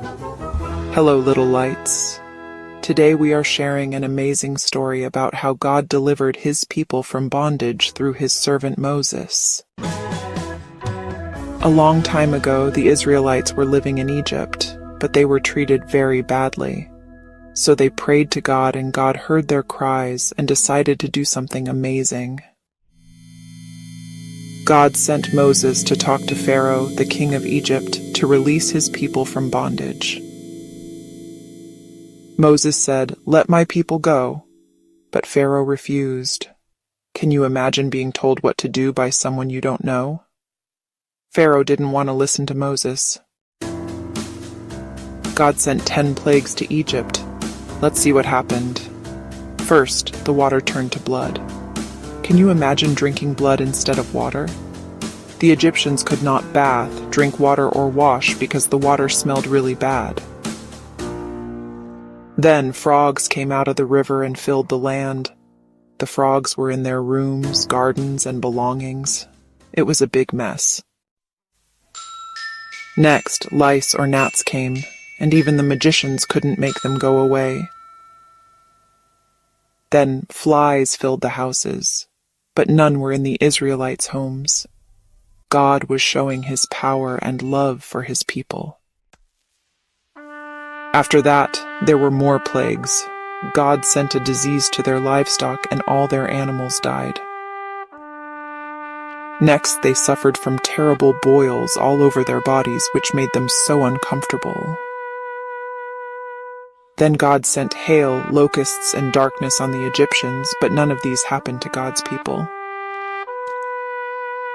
Hello, little lights. Today we are sharing an amazing story about how God delivered his people from bondage through his servant Moses. A long time ago, the Israelites were living in Egypt, but they were treated very badly. So they prayed to God, and God heard their cries and decided to do something amazing. God sent Moses to talk to Pharaoh, the king of Egypt, to release his people from bondage. Moses said, "Let my people go." But Pharaoh refused. Can you imagine being told what to do by someone you don't know? Pharaoh didn't want to listen to Moses. God sent 10 plagues to Egypt. Let's see what happened. First, the water turned to blood. Can you imagine drinking blood instead of water? The Egyptians could not bath, drink water, or wash because the water smelled really bad. Then frogs came out of the river and filled the land. The frogs were in their rooms, gardens, and belongings. It was a big mess. Next, lice or gnats came, and even the magicians couldn't make them go away. Then flies filled the houses, but none were in the Israelites' homes. God was showing his power and love for his people. After that, there were more plagues. God sent a disease to their livestock, and all their animals died. Next, they suffered from terrible boils all over their bodies, which made them so uncomfortable. Then God sent hail, locusts, and darkness on the Egyptians, but none of these happened to God's people.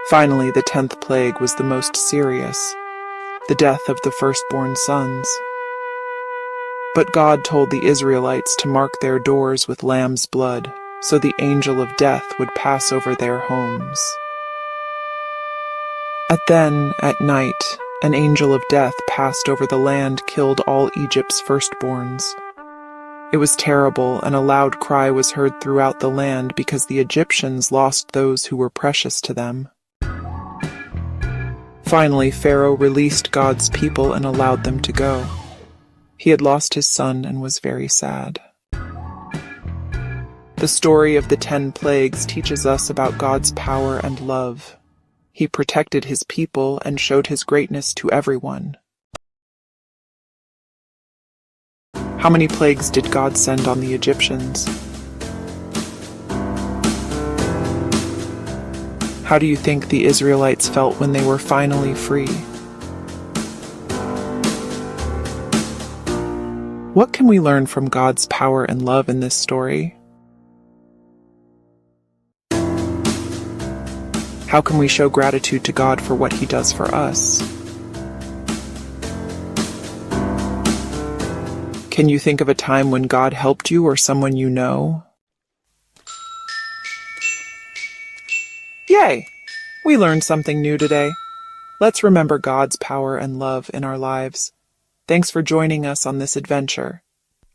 Finally, the 10th plague was the most serious, the death of the firstborn sons. But God told the Israelites to mark their doors with lamb's blood, so the angel of death would pass over their homes. Then, at night, an angel of death passed over the land, killed all Egypt's firstborns. It was terrible, and a loud cry was heard throughout the land because the Egyptians lost those who were precious to them. Finally, Pharaoh released God's people and allowed them to go. He had lost his son and was very sad. The story of the 10 plagues teaches us about God's power and love. He protected his people and showed his greatness to everyone. How many plagues did God send on the Egyptians? How do you think the Israelites felt when they were finally free? What can we learn from God's power and love in this story? How can we show gratitude to God for what he does for us? Can you think of a time when God helped you or someone you know? Yay! We learned something new today. Let's remember God's power and love in our lives. Thanks for joining us on this adventure.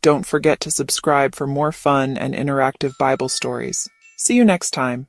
Don't forget to subscribe for more fun and interactive Bible stories. See you next time.